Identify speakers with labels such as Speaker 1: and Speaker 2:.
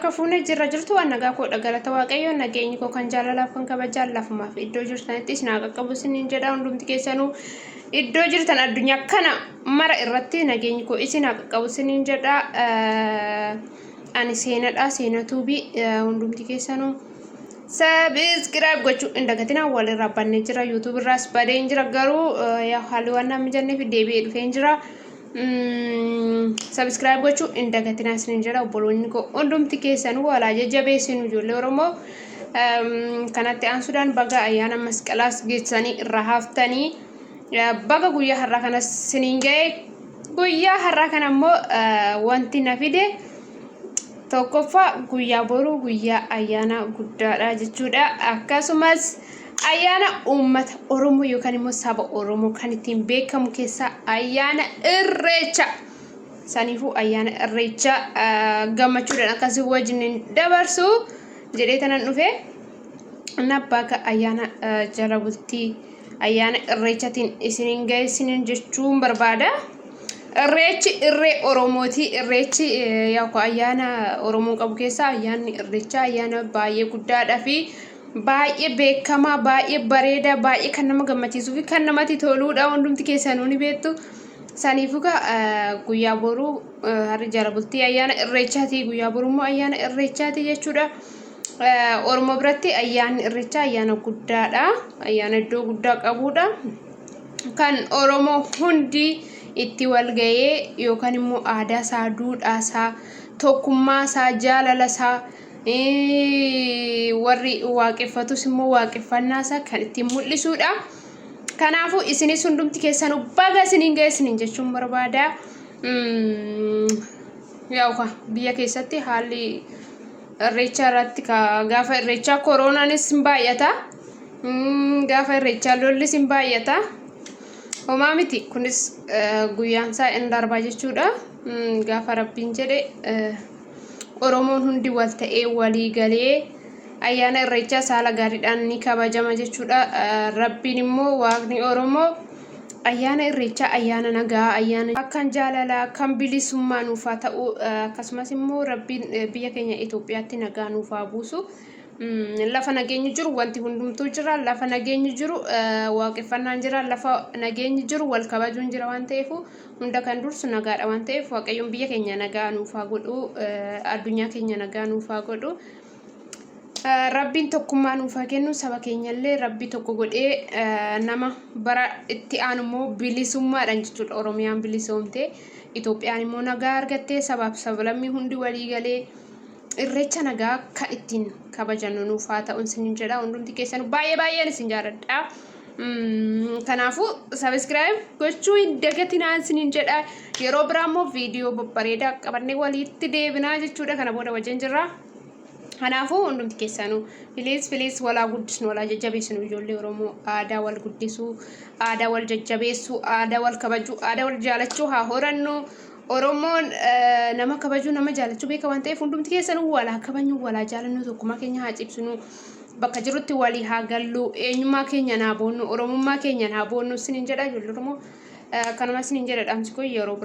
Speaker 1: harka fuunee jirtu waan nagaa koodha galata waaqayyo nageenyi koo kan jaalalaaf kan kabajaan lafumaaf iddoo jirtanitti isin haa qaqqabu isiniin jedha hundumti keessanuu iddoo jirtan addunyaa kana mara irratti nageenyi koo isin haa qaqqabu isiniin jedha ani seenadha seenatuubi hundumti keessanuu subscribe gochuu indagatina walirraa bannee jira YouTube irraas badeen jira garuu yaa haalli waan namni jennee fi deebi'ee dhufeen jira subscribe gochuu indagatina isiniin jedha obboloonni koo hundumti keessanuu walaa jajjabeessinu ijoollee Oromoo kanatti aansuudhaan baga ayyaana masqalaas geessanii irraa haftanii baga guyyaa har'aa kana isiniin ga'e guyyaa har'aa kana immoo wanti na fide tokkoffaa guyyaa boruu guyyaa ayyaana guddaadha jechuudha akkasumas ayyaana uummata Oromoo yookaan immoo saba Oromoo kan ittiin beekamu keessaa ayyaana Irreecha saniifuu ayyaana Irreecha gammachuudhaan akkasii wajjin dabarsu jedhee tanan dhufe nabbaaka ayyaana jala bultii ayyaana Irreechatiin isiniin ga'e jechuun barbaada. Irreechi irree Oromooti irreechi yaako ayyaana Oromoo qabu keessaa ayyaanni Irreecha ayyaana baay'ee guddaadhaa fi baay'ee beekamaa baay'ee bareeda baay'ee kan nama gammachiisuu fi kan namatti toluudha hundumti keessanuu ni beektu saniifuu guyyaa boruu harri jala bultii ayyaana Irreechaati guyyaa boruu immoo ayyaana Irreechaati jechuudha. Oromoo biratti ayyaanni Irreecha ayyaana guddaadha ayyaana iddoo guddaa qabuudha kan Oromoo hundi itti wal ga'ee yookaan immoo aadaa isaa duudhaa isaa tokkummaa isaa jaalala isaa warri waaqeffatus immoo waaqeffannaa isaa kan ittiin mul'isuudha. Kanaafuu isinis hundumti keessanuu baga isiniin ga'e isiniin jechuun barbaada. Yaa'u biyya keessatti haalli Irreecha irratti gaafa Irreecha koronaanis hin baay'ata gaafa Irreecha lollis hin baay'ata. Homaa miti kunis guyyaan isaa in darbaa jechuudha gaafa rabbiin jedhe Oromoon hundi wal ta'ee walii galee ayyaana Irreecha saala gaariidhaan ni kabajama jechuudha. Rabbiin immoo waaqni Oromoo ayyaana Irreecha ayyaana nagaa ayyaana akkan jaalalaa kan bilisummaa nuuf haa ta'u akkasumas immoo rabbiin biyya keenya Itoophiyaatti nagaa nuuf haa buusu. Lafa nageenyi jiru wanti hundumtuu jira lafa nageenyi jiru waaqeffannaan jira lafa nageenyi jiru wal kabajuun jira waan ta'eef hunda kan dursu nagaadha waan ta'eef waaqayyoon biyya keenya nagaa nuuf haa godhu addunyaa keenya nagaa nuuf haa godhu rabbiin tokkummaa nuuf haa kennu saba keenyallee rabbi tokko godhee nama bara itti aanu immoo bilisummaadhaan jechuudha Oromiyaan bilisoomte Itoophiyaan immoo nagaa argattee sabaaf sablammii hundi walii galee Irreecha nagaa kan ittiin kabajannu nuuf haa ta'u isiniin jedha hundumti keessanuu baay'een isin jaalladha. Kanaafuu subscribe gochuu indagatinaa isiniin jedha yeroo biraa immoo viidiyoo babbareedaa qabannee walitti deebinaa jechuudha kana booda wajjin jirra. Kanaafuu hundumti keessanuu please walaa guddisnu walaa jajjabeessinu ijoollee Oromoo aadaa wal guddisuu aadaa wal jajjabeessuu aadaa wal kabajuu aadaa wal jaalachuu haa horannu. Oromoon nama kabajuu nama jaalachuu beeka waan ta'eef hundumti keessanuu walaa kabajnu walaa jaalannu tokkummaa keenya haa cibsinu bakka jirutti walii haa gallu eenyummaa keenya naa boonnu Oromummaa keenya naa boonnu isiniin jedha ijoollee Oromoo kanuma isiniin jedha dhaamsi koo yeroo biraa